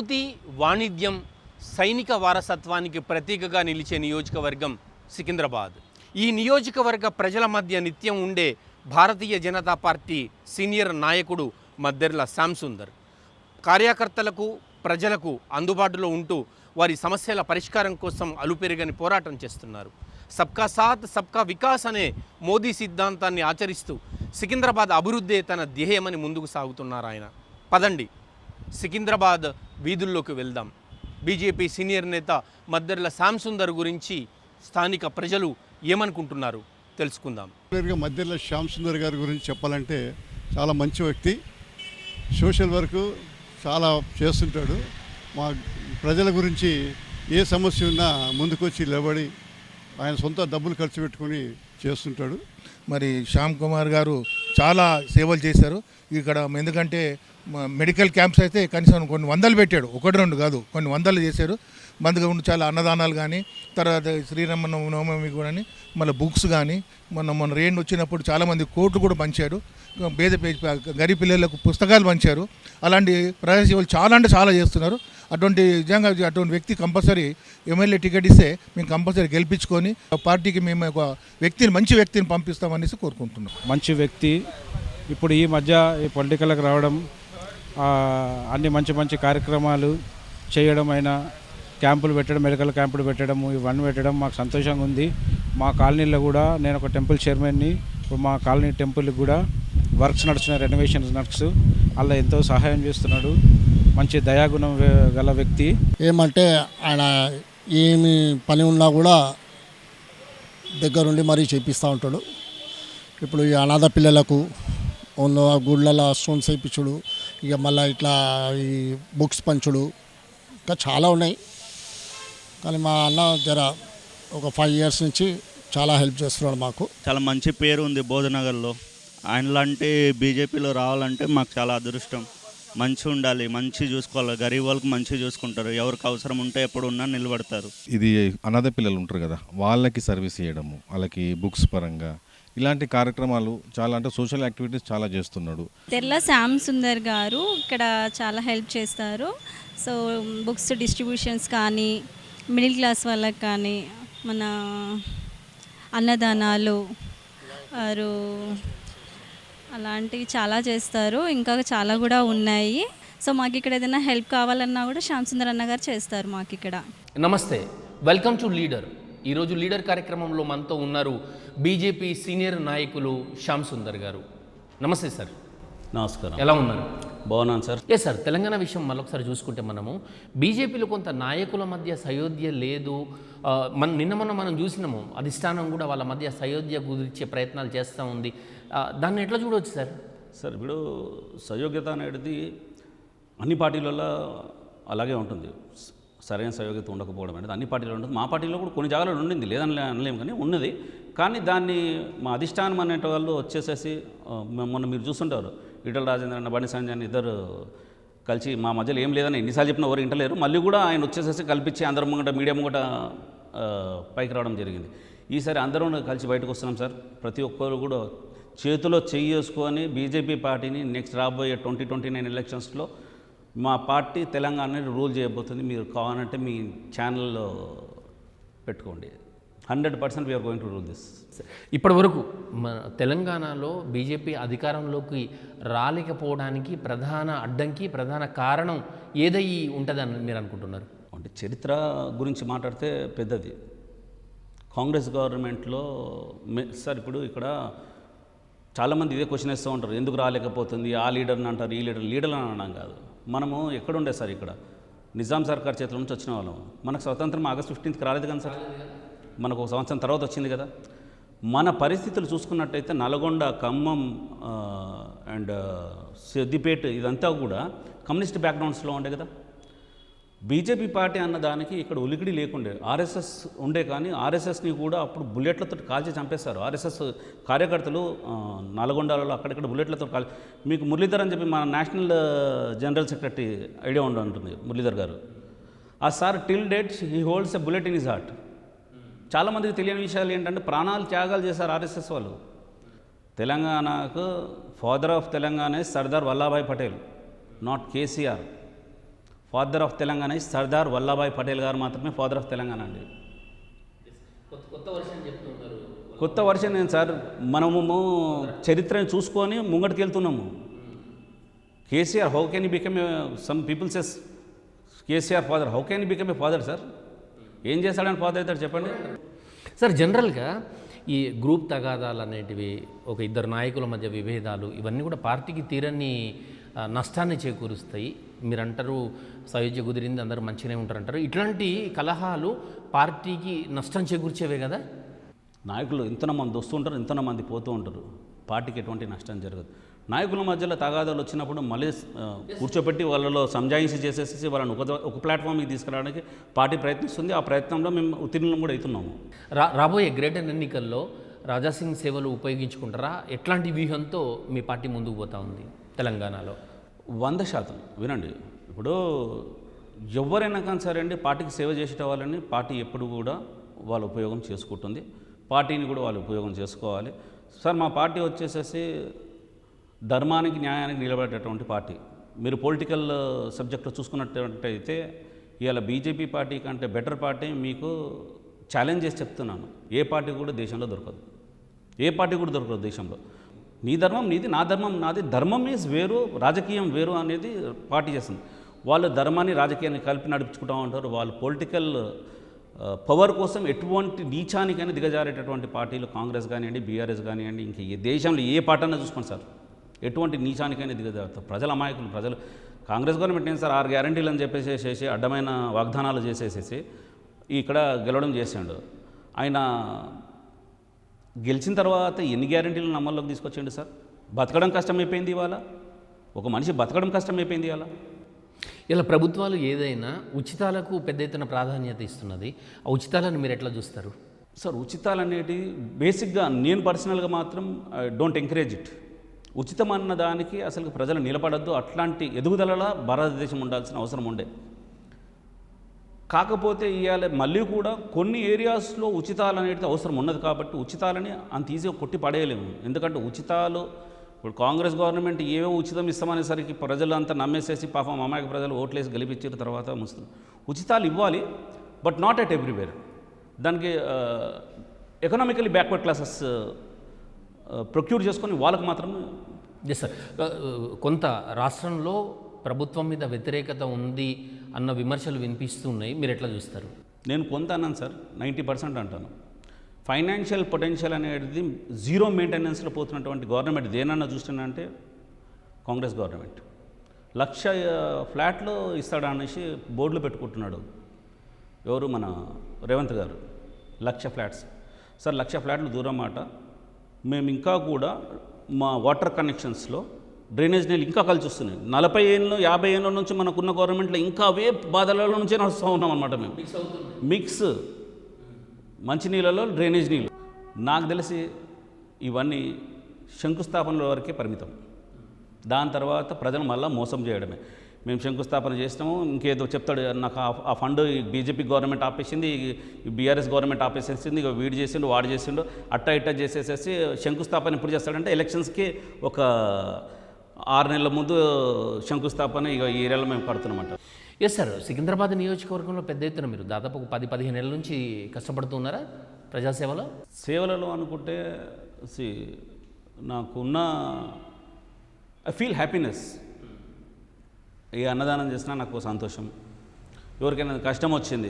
సంస్కృతి, వాణిజ్యం, సైనిక వారసత్వానికి ప్రతీకగా నిలిచే నియోజకవర్గం సికింద్రాబాద్. ఈ నియోజకవర్గ ప్రజల మధ్య నిత్యం ఉండే భారతీయ జనతా పార్టీ సీనియర్ నాయకుడు మద్దెర్ల శ్యామ్ సుందర్ కార్యకర్తలకు, ప్రజలకు అందుబాటులో ఉంటూ వారి సమస్యల పరిష్కారం కోసం అలుపెరగని పోరాటం చేస్తున్నారు. సబ్కా సాత్ సబ్కా వికాస్ అనే మోదీ సిద్ధాంతాన్ని ఆచరిస్తూ సికింద్రాబాద్ అభివృద్ధే తన ధ్యేయమని ముందుకు సాగుతున్నారు ఆయన. పదండి సికింద్రాబాద్ వీధుల్లోకి వెళ్దాం. బీజేపీ సీనియర్ నేత మద్దెర్ల శ్యామ్ సుందర్ గురించి స్థానిక ప్రజలు ఏమనుకుంటున్నారు తెలుసుకుందాం. మద్దెర్ల శ్యామ్ సుందర్ గారి గురించి చెప్పాలంటే చాలా మంచి వ్యక్తి, సోషల్ వర్క్ చాలా చేస్తుంటాడు. మా ప్రజల గురించి ఏ సమస్య ఉన్నా ముందుకొచ్చి నిలబడి ఆయన సొంత డబ్బులు ఖర్చు పెట్టుకొని చేస్తుంటాడు. మరి శ్యామ్ కుమార్ గారు చాలా సేవలు చేశారు ఇక్కడ. ఎందుకంటే మెడికల్ క్యాంప్స్ అయితే కనీసం కొన్ని వందలు పెట్టాడు, ఒకటి రెండు కాదు, కొన్ని వందలు చేశారు. మందుగా ఉండి చాలా అన్నదానాలు కానీ, తర్వాత శ్రీరామనవమి కూడా, మళ్ళీ బుక్స్ కానీ, మొన్న రెయిన్ వచ్చినప్పుడు చాలామంది కోట్లు కూడా పంచారు. గరీబ్ పిల్లలకు పుస్తకాలు పంచారు. అలాంటి ప్రజా సేవలు చాలా అంటే చాలా చేస్తున్నారు. అటువంటి నిజంగా అటువంటి వ్యక్తి కంపల్సరీ ఎమ్మెల్యే టికెట్ ఇస్తే మేము కంపల్సరీ గెలిపించుకొని పార్టీకి మేము ఒక వ్యక్తిని, మంచి వ్యక్తిని పంపిస్తామనేసి కోరుకుంటున్నాం. మంచి వ్యక్తి ఇప్పుడు ఈ మధ్య ఈ పొలిటికల్కి రావడం, అన్ని మంచి మంచి కార్యక్రమాలు చేయడం, అయినా క్యాంపులు పెట్టడం, మెడికల్ క్యాంపులు పెట్టడం, ఇవన్నీ పెట్టడం మాకు సంతోషంగా ఉంది. మా కాలనీలో కూడా నేను ఒక టెంపుల్ చైర్మన్ని. మా కాలనీ టెంపుల్కి కూడా వర్క్స్ నడుస్తున్నాయి, రెనోవేషన్స్ నడుస్తూ అలా ఎంతో సహాయం చేస్తున్నాడు. మంచి దయాగుణం గల వ్యక్తి. ఏమంటే ఆయన ఏమి పని ఉన్నా కూడా దగ్గరుండి మరీ చేపిస్తూ ఉంటాడు. ఇప్పుడు ఈ అనాథ పిల్లలకు గుళ్ళలో స్టోన్స్ వేయించుడు, ఇక మళ్ళీ ఇట్లా ఈ బుక్స్ పంచుడు, ఇంకా చాలా ఉన్నాయి. కానీ మా అన్న ఒక 5 years నుంచి చాలా హెల్ప్ చేస్తున్నాడు మాకు. చాలా మంచి పేరు ఉంది బోధనగర్లో. ఆయనలాంటి బీజేపీలో రావాలంటే మాకు చాలా అదృష్టం. మంచి ఉండాలి, మంచి చూసుకోవాలి, గరీబ్ వాళ్ళకి మంచి చూసుకుంటారు, ఎవరికి అవసరం ఉంటే ఎప్పుడు ఉన్నా నిలబడతారు. ఇది అనాథ పిల్లలు ఉంటారు కదా, వాళ్ళకి సర్వీస్ చేయడము, వాళ్ళకి బుక్స్ పరంగా ఇలాంటి కార్యక్రమాలు చాలా, అంటే సోషల్ యాక్టివిటీస్ చాలా చేస్తున్నాడు. తెల్ల శ్యామ్ సుందర్ గారు ఇక్కడ చాలా హెల్ప్ చేస్తారు. సో బుక్స్ డిస్ట్రిబ్యూషన్స్ కానీ, మిడిల్ క్లాస్ వాళ్ళకి కానీ, మన అన్నదానాలు అలాంటివి చాలా చేస్తారు. ఇంకా చాలా కూడా ఉన్నాయి. సో మాకు ఇక్కడ ఏదైనా హెల్ప్ కావాలన్నా కూడా శ్యామ్ సుందర్ అన్న గారు చేస్తారు మాకు ఇక్కడ. నమస్తే, వెల్కమ్ టు లీడర్. ఈరోజు లీడర్ కార్యక్రమంలో మనతో ఉన్నారు బీజేపీ సీనియర్ నాయకులు శ్యామ్ సుందర్ గారు. నమస్తే సార్. నమస్కారం. ఎలా ఉన్నారు? బాగున్నాను సార్. ఎస్ సార్, తెలంగాణ విషయం మరొకసారి చూసుకుంటే మనము బీజేపీలో కొంత నాయకుల మధ్య సయోధ్య లేదు. నిన్న మనం చూసినాము, అధిష్టానం కూడా వాళ్ళ మధ్య సయోధ్య కుదిర్చే ప్రయత్నాలు చేస్తూ ఉంది. దాన్ని ఎట్లా చూడవచ్చు సార్? సార్ ఇప్పుడు సయోగ్యత అనేది అన్ని పార్టీలలో అలాగే ఉంటుంది. సరైన సయోగ్యత ఉండకపోవడం అనేది అన్ని పార్టీలో ఉంటుంది. మా పార్టీలో కూడా కొన్ని జాగాలో ఉండింది, లేదని అనలేము, కానీ ఉన్నది. కానీ దాన్ని మా అధిష్టానం అనే వాళ్ళు వచ్చేసేసి మొన్న మీరు చూస్తుంటారు, ఈటల రాజేంద్ర అన్న, బండి సంజయ్ అన్న ఇద్దరు కలిసి మా మధ్యలో ఏం లేదని ఎన్నిసార్లు చెప్పినా ఎవరు ఇంటలేరు. మళ్ళీ కూడా ఆయన వచ్చేసేసి కల్పించి అందరం ముంగట, మీడియా ముంగట పైకి రావడం జరిగింది. ఈసారి అందరం కలిసి బయటకు వస్తున్నాం సార్. ప్రతి ఒక్కరు కూడా చేతిలో చేసుకొని బీజేపీ పార్టీని నెక్స్ట్ రాబోయే 2029 ఎలక్షన్స్లో మా పార్టీ తెలంగాణని రూల్ చేయబోతుంది. మీరు కావాలంటే మీ ఛానల్లో పెట్టుకోండి. 100% we're going to rule this. ఇప్పటి వరకు మన తెలంగాణలో బీజేపీ అధికారంలోకి రాలేకపోవడానికి ప్రధాన అడ్డంకి, ప్రధాన కారణం ఏదై ఉంటుందని మీరు అనుకుంటున్నారు? అంటే చరిత్ర గురించి మాట్లాడితే పెద్దది. కాంగ్రెస్ గవర్నమెంట్లో సార్ ఇప్పుడు ఇక్కడ చాలామంది ఇదే క్వశ్చన్ వేస్తూ ఉంటారు, ఎందుకు రాలేకపోతుంది, ఆ లీడర్ని అంటారు, ఈ లీడర్ని అనడం కాదు. మనము ఎక్కడుండే సార్, ఇక్కడ నిజాం సర్కార్ చేతుల నుంచి వచ్చిన వాళ్ళం. మనకు స్వతంత్రం August 15th రాలేదు కానీ సార్, మనకు ఒక సంవత్సరం తర్వాత వచ్చింది కదా. మన పరిస్థితులు చూసుకున్నట్టయితే నల్గొండ, ఖమ్మం అండ్ సిద్దిపేట ఇదంతా కూడా కమ్యూనిస్ట్ బ్యాక్గ్రౌండ్స్లో ఉండే కదా. బీజేపీ పార్టీ అన్న దానికి ఇక్కడ ఉలికిడి లేకుండే. ఆర్ఎస్ఎస్ ఉండే, కానీ ఆర్ఎస్ఎస్ని కూడా అప్పుడు బుల్లెట్లతో కాల్చి చంపేశారు. ఆర్ఎస్ఎస్ కార్యకర్తలు నల్గొండలో అక్కడిక్కడ బుల్లెట్లతో మీకు మురళీధర్ అని చెప్పి మన నేషనల్ జనరల్ సెక్రటరీ ఐడియా ఉంటుంది, మురళీధర్ గారు. ఆ sir till date he holds a bullet in his heart. చాలామందికి తెలియని విషయాలు ఏంటంటే ప్రాణాలు త్యాగాలు చేశారు ఆర్ఎస్ఎస్ వాళ్ళు. తెలంగాణకు father of Telangana Sardar Vallabhbhai Patel, not KCR. Father of Telangana Sardar Vallabhbhai Patel గారు మాత్రమే ఫాదర్ ఆఫ్ తెలంగాణ అండి. కొత్త వర్షన్ ఏంటి సార్, మనము చరిత్రను చూసుకొని ముంగటికి వెళ్తున్నాము. KCR how can you become some people says KCR father, how can you become a father sir? ఏం చేస్తాడని ఫాదర్ అవుతాడు చెప్పండి సార్. జనరల్గా ఈ గ్రూప్ తగాదాలు అనేటివి, ఒక ఇద్దరు నాయకుల మధ్య విభేదాలు, ఇవన్నీ కూడా పార్టీకి తీరని నష్టాన్ని చేకూరుస్తాయి. మీరంటారు సయోధ్య కుదిరింది, అందరూ మంచిగానే ఉంటారంటారు. ఇట్లాంటి కలహాలు పార్టీకి నష్టం చేకూర్చేవే కదా. నాయకులు ఇంతన మంది వస్తుంటారు, ఇంతన మంది పోతూ ఉంటారు, పార్టీకి ఎటువంటి నష్టం జరగదు. నాయకుల మధ్యలో తగాదాలు వచ్చినప్పుడు మళ్ళీ కూర్చోబెట్టి వాళ్ళలో సంజాయిషి చేసేసి వాళ్ళని ఒక ప్లాట్ఫామ్కి తీసుకురావడానికి పార్టీ ప్రయత్నిస్తుంది. ఆ ప్రయత్నంలో మేము ఉత్తీర్ణం కూడా అవుతున్నాము. రాబోయే గ్రేటర్ ఎన్నికల్లో రాజాసింగ్ సేవలు ఉపయోగించుకుంటారా? ఎట్లాంటి వ్యూహంతో మీ పార్టీ ముందుకు పోతా ఉంది తెలంగాణలో? 100% వినండి. ఇప్పుడు ఎవరైనా కానీ సరే అండి, పార్టీకి సేవ చేసే వాళ్ళని పార్టీ ఎప్పుడు కూడా వాళ్ళ ఉపయోగం చేసుకుంటుంది, పార్టీని కూడా వాళ్ళు ఉపయోగం చేసుకోవాలి. సార్ మా పార్టీ వచ్చేసేసి ధర్మానికి న్యాయానికి నిలబడేటటువంటి పార్టీ. మీరు పొలిటికల్ సబ్జెక్ట్లో చూసుకున్నట్టయితే ఇవాళ బీజేపీ పార్టీ కంటే బెటర్ పార్టీ మీకు ఛాలెంజ్ చేసి చెప్తున్నాను. ఏ పార్టీ కూడా దేశంలో దొరకదు, ఏ పార్టీ కూడా దొరకదు దేశంలో. నీ ధర్మం నీది, నా ధర్మం నాది. ధర్మం ఈజ్ వేరు, రాజకీయం వేరు అనేది పార్టీ చేస్తుంది. వాళ్ళు ధర్మాన్ని రాజకీయాన్ని కలిపి నడుపుకుంటూ ఉంటారు. వాళ్ళు పొలిటికల్ పవర్ కోసం ఎటువంటి నీచానికైనా దిగజారేటటువంటి పార్టీలు కాంగ్రెస్ కానివ్వండి, బీఆర్ఎస్ కానివ్వండి, ఇంక ఏ దేశంలో ఏ పార్టీ అన్నా చూసుకోండి సార్, ఎటువంటి నీచానికైనా దిగజారుతారు. ప్రజల అమాయకులు. ప్రజలు కాంగ్రెస్ గవర్నమెంట్ ఏంటి సార్, 6 గ్యారంటీలు అని చెప్పేసి అడ్డమైన వాగ్దానాలు చేసేసేసి ఇక్కడ గెలవడం చేసాడు. ఆయన గెలిచిన తర్వాత ఎన్ని గ్యారంటీలు అమల్లోకి తీసుకొచ్చాడు సార్? బతకడం కష్టమైపోయింది ఇవాళ. ఒక మనిషి బతకడం కష్టమైపోయింది ఇవాళ. ఇలా ప్రభుత్వాలు ఏదైనా ఉచితాలకు పెద్ద ఎత్తున ప్రాధాన్యత ఇస్తున్నది. ఆ ఉచితాలను మీరు ఎట్లా చూస్తారు సార్? ఉచితాలు అనేటివి బేసిక్గా నేను పర్సనల్గా మాత్రం డోంట్ ఎంకరేజ్ ఇట్. ఉచితం అన్న దానికి అసలు ప్రజలు నిలబడద్దు. అట్లాంటి ఎదుగుదలలా భారతదేశం ఉండాల్సిన అవసరం ఉండే. కాకపోతే ఇవాళ మళ్ళీ కూడా కొన్ని ఏరియాస్లో ఉచితాలు అనేది అవసరం ఉన్నది కాబట్టి ఉచితాలని అంత ఈజీగా కొట్టి పడేయలేము. ఎందుకంటే ఉచితాలు ఇప్పుడు కాంగ్రెస్ గవర్నమెంట్ ఏవో ఉచితం ఇస్తామనేసరికి ప్రజలు అంతా నమ్మేసేసి పాపం అమాయక ప్రజలు ఓట్లేసి గెలిపించిన తర్వాత ఉచితాలు ఇవ్వాలి, బట్ నాట్ ఎట్ ఎవ్రీవేర్. దానికి ఎకనామికలీ బ్యాక్వర్డ్ క్లాసెస్ ప్రొక్యూర్ చేసుకొని వాళ్ళకు మాత్రం. ఎస్ సార్. కొంత రాష్ట్రంలో ప్రభుత్వం మీద వ్యతిరేకత ఉంది అన్న విమర్శలు వినిపిస్తున్నాయి, మీరు ఎట్లా చూస్తారు? నేను కొంత అన్నాను సార్, 90% అంటాను. ఫైనాన్షియల్ పొటెన్షియల్ అనేది జీరో మెయింటెనెన్స్లో పోతున్నటువంటి గవర్నమెంట్ దేనన్నా చూస్తున్నా కాంగ్రెస్ గవర్నమెంట్. 1,00,000 ఫ్లాట్లు ఇస్తాడనేసి బోర్డులు పెట్టుకుంటున్నాడు ఎవరు, మన రేవంత్ గారు. 1,00,000 ఫ్లాట్స్ సార్. 1,00,000 ఫ్లాట్లు దూరం మాట. మేము ఇంకా కూడా మా వాటర్ కనెక్షన్స్లో డ్రైనేజ్ నీళ్ళు ఇంకా కలిసి వస్తున్నాయి. 40 ఏళ్ళు 50 ఏళ్ళ నుంచి మనకున్న గవర్నమెంట్లో ఇంకా అవే బాధలలో నుంచే నడుస్తూ ఉన్నాం అన్నమాట. మేము మిక్స్ మంచినీళ్ళలో డ్రైనేజ్ నీళ్ళు. నాకు తెలిసి ఇవన్నీ శంకుస్థాపనల వరకే పరిమితం. దాని తర్వాత ప్రజలు మళ్ళీ మోసం చేయడమే. మేము శంకుస్థాపన చేసినాము, ఇంకేదో చెప్తాడు నాకు ఆ ఫండ్ బీజేపీ గవర్నమెంట్ ఆపేసింది, బీఆర్ఎస్ గవర్నమెంట్ ఆపేసేసింది, ఇక వీడు చేసిండు వాడు చేసిండు అట్టా ఇట్టా చేసేసేసి శంకుస్థాపన ఎప్పుడు చేస్తాడంటే ఎలక్షన్స్కి ఒక 6 నెలల ముందు శంకుస్థాపన ఇక ఈ ఏరియాలో మేము కడుతున్నామంట. Yes sir. సికింద్రాబాద్ నియోజకవర్గంలో పెద్ద ఎత్తున మీరు దాదాపు 10-15 నెలల నుంచి కష్టపడుతున్నారా ప్రజాసేవలో? సేవలలో అనుకుంటే నాకున్న ఐ ఫీల్ హ్యాపీనెస్. ఏ అన్నదానం చేసినా నాకు సంతోషం. ఎవరికైనా కష్టం వచ్చింది,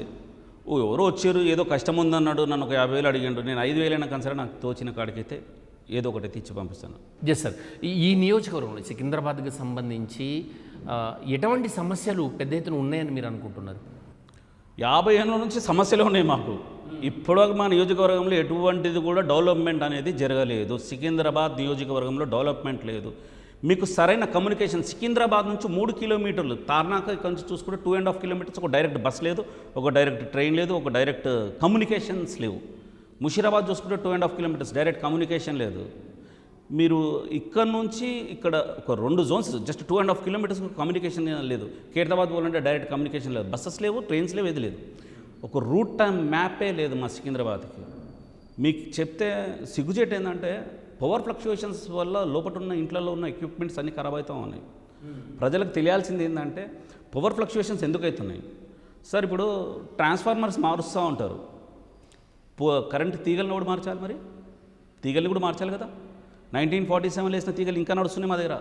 ఎవరో వచ్చారు ఏదో కష్టం ఉందన్నాడు, నన్ను ఒక 50,000 అడిగాడు, నేను 5,000 అయినా కానీ సరే నాకు తోచిన కాడికైతే ఏదో ఒకటి తెచ్చి పంపిస్తాను. Yes sir. ఈ నియోజకవర్గంలో సికింద్రాబాద్కి సంబంధించి ఎటువంటి సమస్యలు పెద్ద ఎత్తున ఉన్నాయని మీరు అనుకుంటున్నారు? 50 ఏళ్ళ నుంచి సమస్యలు ఉన్నాయి మాకు. ఇప్పటివరకు మా నియోజకవర్గంలో ఎటువంటిది కూడా డెవలప్మెంట్ అనేది జరగలేదు. సికింద్రాబాద్ నియోజకవర్గంలో డెవలప్మెంట్ లేదు. మీకు సరైన కమ్యూనికేషన్ సికింద్రాబాద్ నుంచి 3 కిలోమీటర్లు, తార్నాక ఇక్కడ నుంచి చూసుకుంటే 2.5 కిలోమీటర్స్ ఒక డైరెక్ట్ బస్ లేదు, ఒక డైరెక్ట్ ట్రైన్ లేదు, ఒక డైరెక్ట్ కమ్యూనికేషన్స్ లేవు. ముషీరాబాద్ చూసుకుంటే 2.5 కిలోమీటర్స్ డైరెక్ట్ కమ్యూనికేషన్ లేదు. మీరు ఇక్కడ నుంచి ఇక్కడ ఒక 2 జోన్స్ జస్ట్ 2.5 కిలోమీటర్స్ కమ్యూనికేషన్ లేదు. ఖైరతాబాద్ పోవాలంటే డైరెక్ట్ కమ్యూనికేషన్ లేదు, బస్సెస్ లేవు, ట్రైన్స్ లేవు, ఏది లేదు. ఒక రూట్ టైం మ్యాపే లేదు మా సికింద్రాబాద్కి. మీకు చెప్తే సిగ్గుచేటు ఏంటంటే పవర్ ఫ్లక్చుయేషన్స్ వల్ల లోపల ఉన్న ఇంట్లో ఉన్న ఎక్విప్మెంట్స్ అన్నీ ఖరాబ్ అవుతూ ఉన్నాయి. ప్రజలకు తెలియాల్సింది ఏంటంటే పవర్ ఫ్లక్చుయేషన్స్ ఎందుకు అవుతున్నాయి సార్? ఇప్పుడు ట్రాన్స్ఫార్మర్స్ మారుస్తూ ఉంటారు, కరెంట్ తీగలను కూడా మార్చాలి, మరి తీగల్ని కూడా మార్చాలి కదా. 1947 వేసిన తీగలు ఇంకా నడుస్తున్నాయి మా దగ్గర.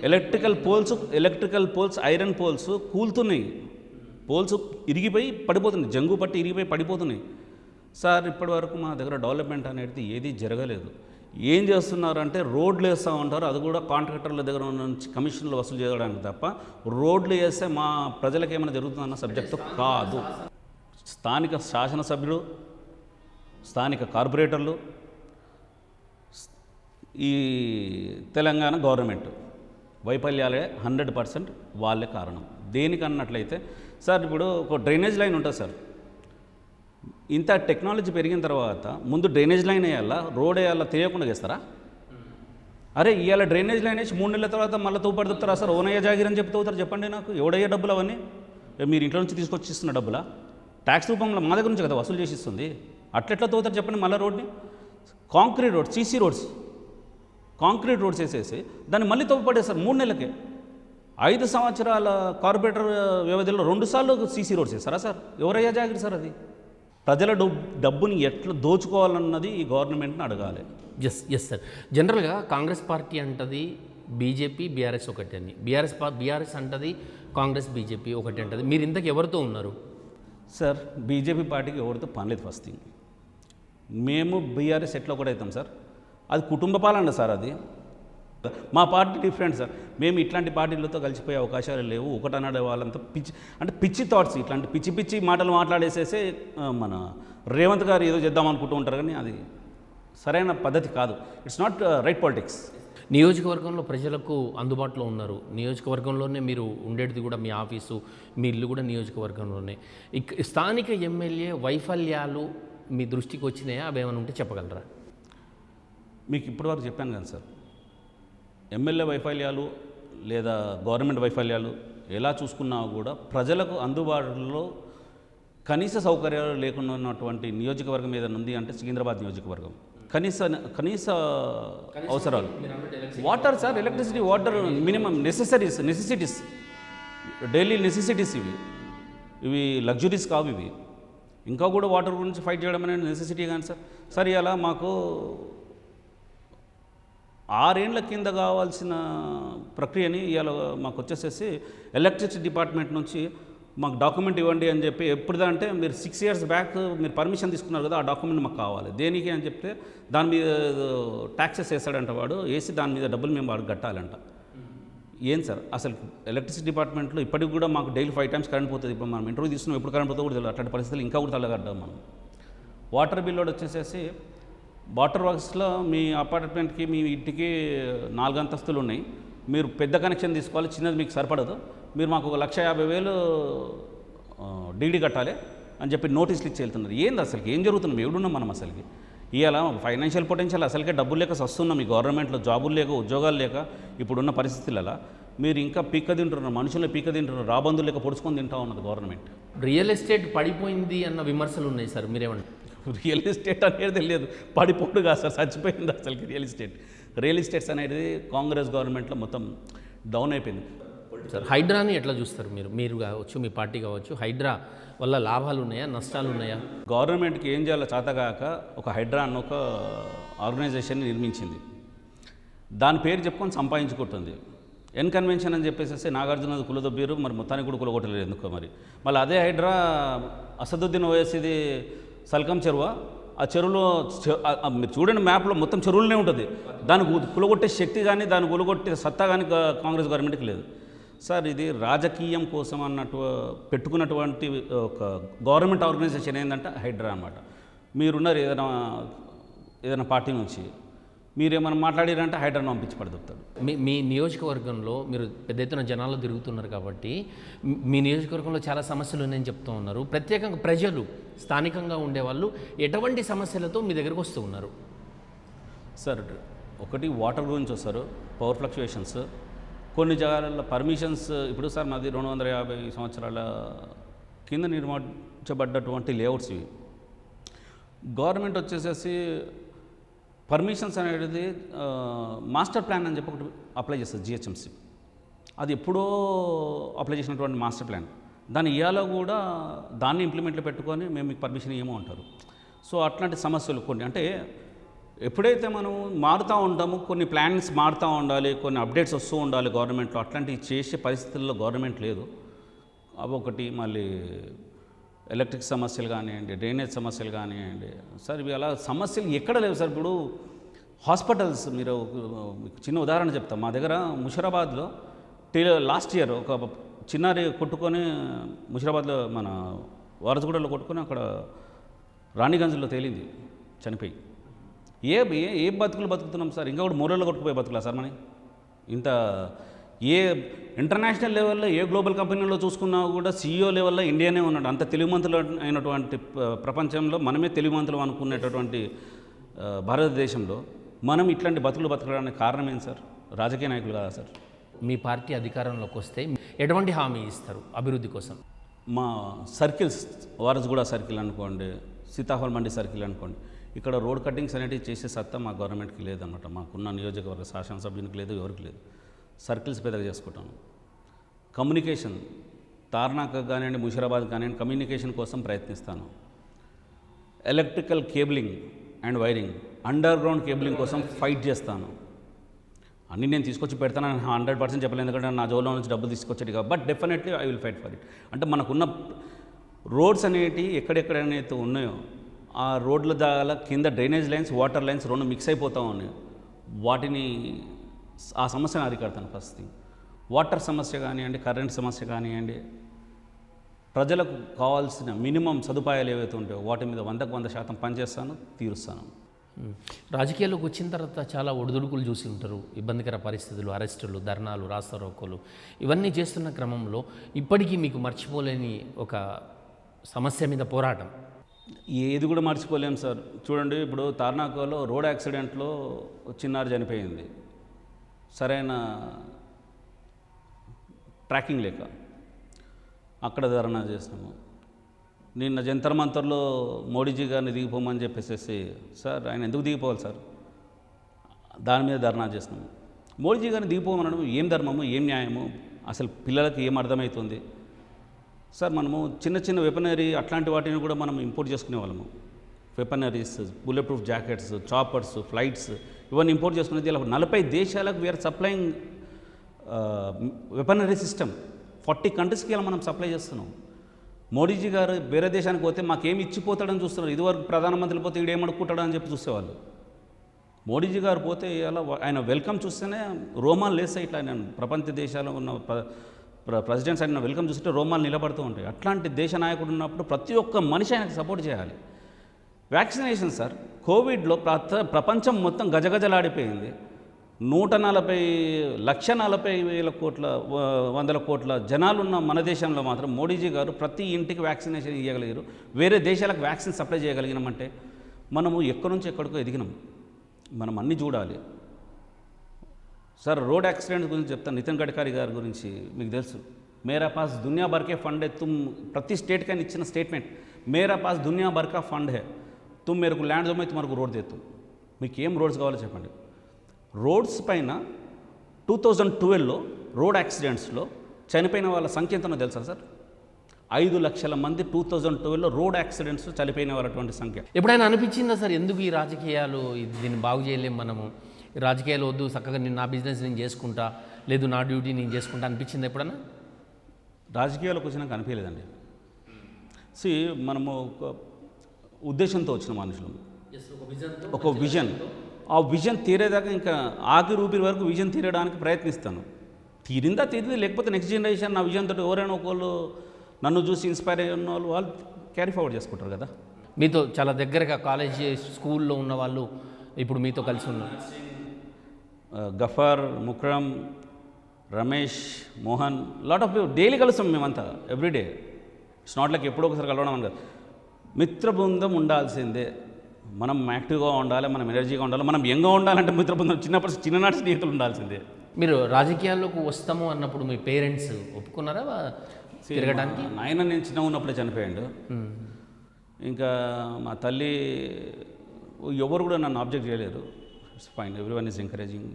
ఎలక్ట్రికల్ పోల్స్ ఐరన్ పోల్స్ కూలుతున్నాయి, పోల్స్ ఇరిగిపోయి పడిపోతున్నాయి, జంగు పట్టి ఇరిగిపోయి పడిపోతున్నాయి. సార్ ఇప్పటి వరకు మా దగ్గర డెవలప్మెంట్ అనేది ఏది జరగలేదు. ఏం చేస్తున్నారు అంటే రోడ్లు వేస్తూ ఉంటారు, అది కూడా కాంట్రాక్టర్ల దగ్గర నుంచి కమిషన్లు వసూలు చేయడానికి తప్ప రోడ్లు వేస్తే మా ప్రజలకు ఏమైనా జరుగుతుందన్న సబ్జెక్టు కాదు. స్థానిక శాసనసభ్యులు, స్థానిక కార్పొరేటర్లు, ఈ తెలంగాణ గవర్నమెంట్ వైఫల్యాలే 100% వాళ్ళే కారణం. దేనికన్నట్లయితే సార్ ఇప్పుడు ఒక డ్రైనేజ్ లైన్ ఉంటుంది సార్, ఇంత టెక్నాలజీ పెరిగిన తర్వాత ముందు డ్రైనేజ్ లైన్ వేయాలా, రోడ్ వేయాలా తెలియకుండా చేస్తారా? అరే ఇవాళ డ్రైనేజ్ లైన్ వేసి 3 నెలల తర్వాత మళ్ళీ తూపడి చెప్తారా సార్? ఓనయ్య జాగిరని చెప్తూ అవుతారు, చెప్పండి నాకు. ఎవడయ్యే డబ్బులు అవన్నీ? మీరు ఇంట్లో నుంచి తీసుకొచ్చి ఇస్తున్న డబ్బులా? ట్యాక్స్ రూపంలో మా దగ్గర నుంచి కదా వసూలు చేసి ఇస్తుంది. అట్లెట్లా తోతారు చెప్పండి? మళ్ళీ రోడ్ని concrete roads, CC roads, concrete roads వేసేసి దాన్ని మళ్ళీ తోపడేస్తారు 3 నెలలకే. 5 సంవత్సరాల కార్పొరేటర్ వ్యవధిలో 2 సార్లు సీసీ రోడ్స్ వేస్తారా సార్? ఎవరయ్యా జాగిరి సార్ అది? ప్రజల డబ్బుని ఎట్లా దోచుకోవాలన్నది ఈ గవర్నమెంట్ని అడగాలి. Yes sir. జనరల్గా కాంగ్రెస్ పార్టీ అంటది బీజేపీ బీఆర్ఎస్ ఒకటి అని, బీఆర్ఎస్ అంటది కాంగ్రెస్ బీజేపీ ఒకటి అంటది. మీరు ఇంతకు ఎవరితో ఉన్నారు సార్? బీజేపీ పార్టీకి ఎవరితో పని లేదు. ఫస్ట్ థింగ్, మేము బీఆర్ఎస్ ఎట్లా ఒకటి అవుతాం సార్? అది కుటుంబ పాలన సార్. అది మా పార్టీ డిఫరెంట్ సార్. మేము ఇట్లాంటి పార్టీలతో కలిసిపోయే అవకాశాలు లేవు. ఒకటన్నాడు వాళ్ళంతా పిచ్చి థాట్స్, ఇట్లాంటి పిచ్చి మాటలు మాట్లాడేసేసి మన రేవంత్ గారు ఏదో చేద్దాం అనుకుంటూ ఉంటారు, కానీ అది సరైన పద్ధతి కాదు. It's not right politics. నియోజకవర్గంలో ప్రజలకు అందుబాటులో ఉన్నారు, నియోజకవర్గంలోనే మీరు ఉండేది కూడా, మీ ఆఫీసు మీ ఇల్లు కూడా నియోజకవర్గంలోనే. స్థానిక ఎమ్మెల్యే వైఫల్యాలు మీ దృష్టికి వచ్చినాయా? అవి ఏమైనా ఉంటే చెప్పగలరా? మీకు ఇప్పటివరకు చెప్పాను కదా సార్, ఎమ్మెల్యే వైఫల్యాలు లేదా గవర్నమెంట్ వైఫల్యాలు ఎలా చూసుకున్నా కూడా ప్రజలకు అందుబాటులో కనీస సౌకర్యాలు లేకుండా ఉన్నటువంటి నియోజకవర్గం ఏదైనా ఉంది అంటే సికింద్రాబాద్ నియోజకవర్గం. కనీస అవసరాలు, water sir, electricity, water, minimum necessities, daily necessities ఇవి లగ్జరీస్ కావు ఇవి. ఇంకా కూడా వాటర్ గురించి ఫైట్ చేయడం అనేది నెసెసిటీ కానీ సార్ ఇలా మాకు 6 ఏళ్ల కింద కావాల్సిన ప్రక్రియని ఇవాళ మాకు వచ్చేసేసి ఎలక్ట్రిసిటీ డిపార్ట్మెంట్ నుంచి మాకు డాక్యుమెంట్ ఇవ్వండి అని చెప్పి, ఎప్పుడుదంటే మీరు 6 years బ్యాక్ మీరు పర్మిషన్ తీసుకున్నారు కదా, ఆ డాక్యుమెంట్ మాకు కావాలి. దేనికి అని చెప్తే దాని మీద ట్యాక్సెస్ వేస్తాడంట వాడు, వేసి దాని మీద డబ్బులు మేము వాడికి కట్టాలంట. ఏం సార్ అసలు ఎలక్ట్రిసిటీ డిపార్ట్మెంట్లో ఇప్పటికి కూడా మాకు డైలీ 5 times కరెంట్ పోతుంది. ఇప్పుడు మనం ఇంటర్వ్యూ తీసుకున్నాం, ఎప్పుడు కరెంట్ పోతుందో కూడా తెలియదు. అట్లాంటి పరిస్థితులు ఇంకా కూడా తల్లగడ్డాం మనం. వాటర్ బిల్ వచ్చేసేసి వాటర్ వర్క్స్లో మీ అపార్ట్మెంట్కి మీ ఇంటికి 4 అంతస్తులు ఉన్నాయి, మీరు పెద్ద కనెక్షన్ తీసుకోవాలి, చిన్నది మీకు సరిపడదు, మీరు మాకు 1,50,000 డీడీ కట్టాలి అని చెప్పి నోటీసులు ఇచ్చి వెళ్తున్నారు. ఏంది అసలుకి ఏం జరుగుతున్నాం? ఎవడున్నాం మనం అసలుకి? ఇవాళ ఫైనాన్షియల్ పొటెన్షియల్ అసలుకే డబ్బులు లేక వస్తున్నాం. ఈ గవర్నమెంట్లో జాబులు లేక, ఉద్యోగాలు లేక, ఇప్పుడున్న పరిస్థితులలో మీరు ఇంకా పీక్క తింటున్నారు, మనుషులు పీక్క తింటున్నారు, రాబందులు లేక పొడుచుకొని తింటా ఉన్నది గవర్నమెంట్. రియల్ ఎస్టేట్ పడిపోయింది అన్న విమర్శలు ఉన్నాయి సార్, మీరేమంటారు? రియల్ ఎస్టేట్ అనేది తెలియదు, పడిపోడు కాదు సార్, చచ్చిపోయింది అసలుకి రియల్ ఎస్టేట్స్ అనేది కాంగ్రెస్ గవర్నమెంట్లో మొత్తం డౌన్ అయిపోయింది సార్. హైడ్రాని ఎట్లా చూస్తారు మీరు కావచ్చు, మీ పార్టీ కావచ్చు? హైడ్రా వల్ల లాభాలు ఉన్నాయా, నష్టాలు ఉన్నాయా? గవర్నమెంట్కి ఏం చేయాలో చేతగాక ఒక హైడ్రా అన్న ఒక ఆర్గనైజేషన్ నిర్మించింది, దాని పేరు చెప్పుకొని సంపాదించుకుంటుంది. ఎన్ కన్వెన్షన్ అని చెప్పేసి నాగార్జున కులదొబ్బీరు, మరి మొత్తానికి కూడా కులగొట్టలేదు ఎందుకో మరి. మళ్ళీ అదే హైడ్రా అసదుద్దీన్ ఓవైసీది సల్కం చెరువు, ఆ చెరువులో మీరు చూడండి మ్యాప్లో మొత్తం చెరువులనే ఉంటుంది. దాన్ని కులగొట్టే శక్తి కానీ దాన్ని కులగొట్టే సత్తా కానీ కాంగ్రెస్ గవర్నమెంట్కి లేదు సార్. ఇది రాజకీయం కోసం అన్నట్టు పెట్టుకున్నటువంటి ఒక గవర్నమెంట్ ఆర్గనైజేషన్ ఏంటంటే హైడ్రా అన్నమాట. మీరున్నారు ఏదైనా పార్టీ నుంచి మీరేమైనా మాట్లాడారంటే హైడ్రాను పంపించి పడుతాడు. మీ నియోజకవర్గంలో మీరు పెద్ద ఎత్తున జనాలు తిరుగుతున్నారు కాబట్టి మీ నియోజకవర్గంలో చాలా సమస్యలు ఉన్నాయని చెప్తూ ఉన్నారు. ప్రత్యేకంగా ప్రజలు స్థానికంగా ఉండేవాళ్ళు ఎటువంటి సమస్యలతో మీ దగ్గరకు వస్తూ ఉన్నారు? సార్ ఒకటి వాటర్ గురించి వస్తారు, పవర్ ఫ్లక్చుయేషన్స్, కొన్ని జాగాలలో పర్మిషన్స్. ఇప్పుడు సార్ మాది 250 సంవత్సరాల కింద నిర్మించబడ్డటువంటి లేఅవుట్స్ ఇవి. గవర్నమెంట్ వచ్చేసేసి పర్మిషన్స్ అనేది మాస్టర్ ప్లాన్ అని చెప్పి ఒకటి అప్లై చేస్తుంది జిహెచ్ఎంసీ. అది ఎప్పుడో అప్లై చేసినటువంటి మాస్టర్ ప్లాన్. దాన్ని ఇవాళ కూడా దాన్ని ఇంప్లిమెంట్లో పెట్టుకొని మేము మీకు పర్మిషన్ ఇవ్వము అంటారు. సో అట్లాంటి సమస్యలు కొన్ని, అంటే ఎప్పుడైతే మనం మారుతూ ఉంటామో కొన్ని ప్లాన్స్ మారుతూ ఉండాలి, కొన్ని అప్డేట్స్ వస్తూ ఉండాలి గవర్నమెంట్లో. అట్లాంటివి చేసే పరిస్థితుల్లో గవర్నమెంట్ లేదు. అవి ఒకటి. మళ్ళీ ఎలక్ట్రిక్ సమస్యలు కానివ్వండి, డ్రైనేజ్ సమస్యలు కానివ్వండి సార్, ఇవి అలా సమస్యలు ఎక్కడ లేవు సార్. ఇప్పుడు హాస్పిటల్స్, మీరు మీకు చిన్న ఉదాహరణ చెప్తాం. మా దగ్గర ముషిరాబాద్లో లాస్ట్ ఇయర్ ఒక చిన్నారి కొట్టుకొని, ముషిరాబాద్లో మన వారసుగూడలో కొట్టుకొని అక్కడ రాణిగంజ్లో తేలింది, చనిపోయి. ఏ బతుకులు బతుకుతున్నాం సార్? ఇంకా కూడా మూలల్లో కొట్టుకుపోయే బతుకులా సార్ మనకి? ఇంత ఏ ఇంటర్నేషనల్ లెవెల్లో ఏ గ్లోబల్ కంపెనీలో చూసుకున్నా కూడా CEO లెవెల్లో ఇండియానే ఉన్నాడు. అంత తెలివిమంతులు అయినటువంటి ప్రపంచంలో మనమే తెలివిమంతులు అనుకునేటటువంటి భారతదేశంలో మనం ఇట్లాంటి బతుకులు బతకడానికి కారణం ఏంటి సార్? రాజకీయ నాయకులు కాదా సార్? మీ పార్టీ అధికారంలోకి వస్తే ఎటువంటి హామీ ఇస్తారు అభివృద్ధి కోసం? మా సర్కిల్స్, వారసుగూడ సర్కిల్ అనుకోండి, సీతాఫల్ మండి సర్కిల్ అనుకోండి, ఇక్కడ రోడ్ కట్టింగ్స్ అనేటివి చేసే సత్తా మా గవర్నమెంట్కి లేదన్నమాట. మాకున్న నియోజకవర్గ శాసనసభ్యునికి లేదు, ఎవరికి లేదు. సర్కిల్స్ పెద్దగా చేసుకుంటాను. కమ్యూనికేషన్, తార్నాక కానివ్వండి, ముషిరాబాద్ కానివ్వండి, కమ్యూనికేషన్ కోసం ప్రయత్నిస్తాను. Electrical cabling and wiring, under ground cabling కోసం ఫైట్ చేస్తాను. అన్నీ నేను తీసుకొచ్చి పెడతానని 100% చెప్పలేదు, ఎందుకంటే నా జోలో నుంచి డబ్బులు తీసుకొచ్చేది కాదు. But definitely I will fight for it. అంటే మనకున్న రోడ్స్ అనేవి ఎక్కడెక్కడైతే ఉన్నాయో ఆ రోడ్ల దాల కింద డ్రైనేజ్ లైన్స్, వాటర్ లైన్స్ రెండు మిక్స్ అయిపోతూ ఉన్నాయి. వాటిని, ఆ సమస్యను అరికడతాను. ఫస్ట్ థింగ్ వాటర్ సమస్య కానివ్వండి, కరెంట్ సమస్య కానివ్వండి, ప్రజలకు కావాల్సిన మినిమం సదుపాయాలు ఏవైతే ఉంటాయో వాటి మీద 100% పనిచేస్తాను, తీరుస్తాను. రాజకీయాల్లోకి వచ్చిన తర్వాత చాలా ఒడిదుడుకులు చూసి ఉంటారు. ఇబ్బందికర పరిస్థితులు, అరెస్టులు, ధర్నాలు, రాస్తారోకోలు, ఇవన్నీ చేస్తున్న క్రమంలో ఇప్పటికీ మీకు మర్చిపోలేని ఒక సమస్య మీద పోరాటం? ఏది కూడా మర్చిపోలేం సార్. చూడండి, ఇప్పుడు తార్నాకలో రోడ్ యాక్సిడెంట్లో చిన్నారి చనిపోయింది. సరైన ట్రాకింగ్ లేక అక్కడ ధర్నా చేసినాము. నిన్న జంతర్ మంతర్లో మోడీజీ గారిని దిగిపోమని చెప్పేసి, సార్ ఆయన ఎందుకు దిగిపోవాలి సార్? దాని మీద ధర్నా చేసినాము. మోడీజీ గారిని దిగిపోమనడం ఏం ధర్మము, ఏం న్యాయము, అసలు పిల్లలకి ఏం అర్థమవుతుంది సార్? మనము చిన్న చిన్న వెపనరీ అట్లాంటి వాటిని కూడా మనం ఇంపోర్ట్ చేసుకునే వాళ్ళము. Weaponries, bullet proof jackets, choppers, flights, ఇవన్నీ ఇంపోర్ట్ చేసుకునేది. ఇలా 40 దేశాలకు వీఆర్ సప్లయింగ్ వెపనరీ సిస్టమ్. 40 కంట్రీస్కి ఇలా మనం సప్లై చేస్తున్నాం. మోడీజీ గారు వేరే దేశానికి పోతే మాకేమి ఇచ్చిపోతాడని చూస్తున్నారు. ఇదివరకు ప్రధానమంత్రి పోతే ఈడేమడుకుంటాడు అని చెప్పి చూసేవాళ్ళు. మోడీజీ గారు పోతే ఇలా ఆయన వెల్కమ్ చూస్తేనే రోమాలు లేస్తాయి. ఇట్లా ఆయన ప్రపంచ దేశాల్లో ఉన్న ప్రెసిడెంట్స్ ఆయన వెల్కమ్ చూస్తుంటే రోమాలు నిలబడుతూ ఉంటాయి. అట్లాంటి దేశ నాయకుడు ఉన్నప్పుడు ప్రతి ఒక్క మనిషి ఆయనకు సపోర్ట్ చేయాలి. వ్యాక్సినేషన్ సార్, కోవిడ్లో ప్రపంచం మొత్తం గజగజలాడిపోయింది. 140 కోట్ల జనాలున్న మన దేశంలో మాత్రం మోడీజీ గారు ప్రతి ఇంటికి వ్యాక్సినేషన్ ఇవ్వగలిగారు. వేరే దేశాలకు వ్యాక్సిన్ సప్లై చేయగలిగినామంటే మనము ఎక్కడి నుంచి ఎక్కడికో ఎదిగినాం. మనం అన్నీ చూడాలి సార్. రోడ్ యాక్సిడెంట్స్ గురించి చెప్తాను. నితిన్ గడ్కరీ గారి గురించి మీకు తెలుసు. మేరా పాస్ దునియా భర్ కే ఫండ్ హై, తుమ్ ప్రతి స్టేట్కి ఆయన ఇచ్చిన స్టేట్మెంట్, మేరా పాస్ దునియా భర్ కా ఫండ్ హై, తుమ్ మేరకు ల్యాండ్ దొమ్మే తుమరకు రోడ్ దేతు. మీకు ఏం రోడ్స్ కావాలో చెప్పండి. రోడ్స్ పైన 2012లో రోడ్ యాక్సిడెంట్స్లో చనిపోయిన వాళ్ళ సంఖ్య ఎంతనో తెలుసా సార్? 5 లక్షల మంది 2012లో రోడ్ యాక్సిడెంట్స్ చనిపోయిన వాళ్ళటువంటి సంఖ్య. ఎప్పుడైనా అనిపించిందా సార్, ఎందుకు ఈ రాజకీయాలు, దీన్ని బాగు చేయలేము మనము, ఈ రాజకీయాలు వద్దు, చక్కగా నా బిజినెస్ నేను చేసుకుంటా, లేదు నా డ్యూటీ నేను చేసుకుంటా అనిపించింది ఎప్పుడన్నా? రాజకీయాలకు వచ్చినాక అనిపించలేదండి. మనము ఒక ఉద్దేశంతో వచ్చిన మనుషులు, ఒక విజన్, ఆ విజన్ తీరేదాకా ఇంకా ఆఖరి ఊపిరి వరకు విజన్ తీరడానికి ప్రయత్నిస్తాను. తీరిందా తీరింది, లేకపోతే నెక్స్ట్ జనరేషన్ నా విజన్ తోటి ఎవరైనా ఒకళ్ళు నన్ను చూసి ఇన్స్పైర్ అయిన వాళ్ళు క్యారీ ఫార్వర్డ్ చేసుకుంటారు కదా. మీతో చాలా దగ్గరగా కాలేజీ, స్కూల్లో ఉన్న వాళ్ళు ఇప్పుడు మీతో కలిసి ఉన్నారు. Gafar, Mukram, Ramesh, Mohan, lot of daily కలుస్తాం మేమంతా, ఎవ్రీడే. ఇట్స్ నాట్ లైక్ ఎప్పుడో ఒకసారి కలవడం అని కాదు. మిత్ర బృందం ఉండాల్సిందే. మనం యాక్టివ్గా ఉండాలి, మనం ఎనర్జీగా ఉండాలి, మనం యంగ్గా ఉండాలంటే మిత్ర బృందం చిన్ననాటి స్నేహితులు ఉండాల్సిందే. మీరు రాజకీయాల్లోకి వస్తాము అన్నప్పుడు మీ పేరెంట్స్ ఒప్పుకున్నారా తిరగడానికి? నాయన నేను చిన్నగా ఉన్నప్పుడే చనిపోయాడు. ఇంకా మా తల్లి ఎవరు కూడా నన్ను ఆబ్జెక్ట్ చేయలేరు. It's fine, everyone is encouraging.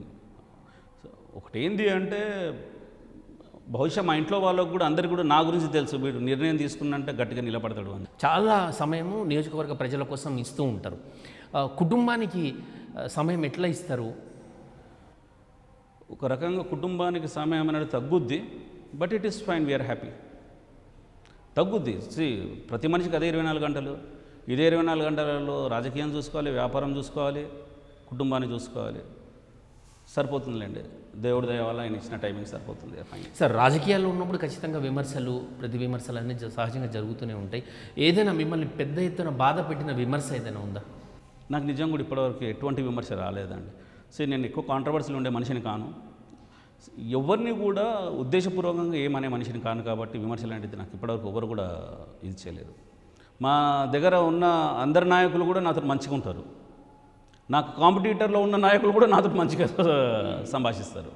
ఒకటేంది అంటే బహుశా మా ఇంట్లో వాళ్ళకు కూడా అందరికీ కూడా నా గురించి తెలుసు, వీడు నిర్ణయం తీసుకున్నంటే గట్టిగా నిలబడతాడు అని. చాలా సమయము నియోజకవర్గ ప్రజల కోసం ఇస్తూ ఉంటారు. కుటుంబానికి సమయం ఎట్లా ఇస్తారు? ఒక రకంగా కుటుంబానికి సమయం అనేది తగ్గుద్ది, but it is fine, we're happy. తగ్గుద్ది. ప్రతి మనిషికి అదే 24 గంటలు. ఇదే 24 గంటలలో రాజకీయం చూసుకోవాలి, వ్యాపారం చూసుకోవాలి, కుటుంబాన్ని చూసుకోవాలి, సరిపోతుందిలేండి. దేవుడి దయ వల్ల ఆయన ఇచ్చిన టైమింగ్ సరిపోతుంది. ఫైన్. సార్, రాజకీయాల్లో ఉన్నప్పుడు ఖచ్చితంగా విమర్శలు, ప్రతి విమర్శలు అన్నీ సహజంగా జరుగుతూనే ఉంటాయి. ఏదైనా మిమ్మల్ని పెద్ద ఎత్తున బాధ పెట్టిన విమర్శ ఏదైనా ఉందా? నాకు నిజంగా కూడా ఇప్పటివరకు ఎటువంటి విమర్శ రాలేదండి. నేను ఎక్కువ కాంట్రవర్సీలు ఉండే మనిషిని కాను, ఎవరిని కూడా ఉద్దేశపూర్వకంగా ఏమనే మనిషిని కాను, కాబట్టి విమర్శలు అనేది నాకు ఇప్పటివరకు ఎవరు కూడా ఇది చేయలేదు. మా దగ్గర ఉన్న అందరి నాయకులు కూడా నాతో మంచిగా ఉంటారు. నాకు కాంపిటీటర్లో ఉన్న నాయకులు కూడా నాతో మంచిగా సంభాషిస్తారు.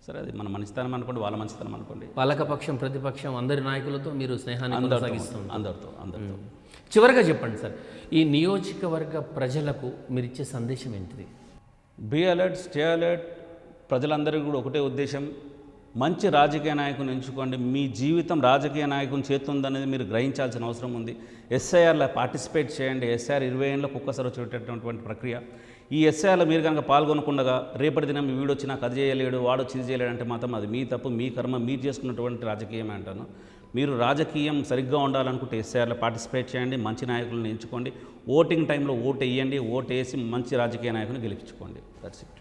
సరే, అది మన మంచితనం అనుకోండి, వాళ్ళ మంచితనం అనుకోండి. పాలకపక్షం, ప్రతిపక్షం అందరి నాయకులతో మీరు స్నేహాన్ని కొనసాగిస్తున్నారు. అందరితో. చివరిగా చెప్పండి సార్, ఈ నియోజకవర్గ ప్రజలకు మీరు ఇచ్చే సందేశం ఏంటిది? Be alert, stay alert. ప్రజలందరికీ కూడా ఒకటే ఉద్దేశం, మంచి రాజకీయ నాయకుని ఎంచుకోండి. మీ జీవితం రాజకీయ నాయకుని చేతుందనేది మీరు గ్రహించాల్సిన అవసరం ఉంది. ఎస్ఐఆర్లో పార్టిసిపేట్ చేయండి. ఎస్ఐఆర్ 20 ఏళ్ళకు ఒక్కసారి వచ్చేటటువంటి ప్రక్రియ. ఈ ఎస్ఐఆర్లో మీరు కనుక పాల్గొనకుండా రేపటి దినం మీ వీడు వచ్చి నాకు అది చేయలేడు, వాడు వచ్చి ఇది చేయలేడు అంటే మాత్రం అది మీ తప్పు, మీ కర్మ, మీరు చేసుకున్నటువంటి రాజకీయమే అంటాను. మీరు రాజకీయం సరిగ్గా ఉండాలనుకుంటే ఎస్ఐఆర్లో పార్టిసిపేట్ చేయండి, మంచి నాయకులను ఎంచుకోండి, ఓటింగ్ టైంలో ఓటు వేయండి, ఓటు వేసి మంచి రాజకీయ నాయకుని గెలిపించుకోండి. That's it.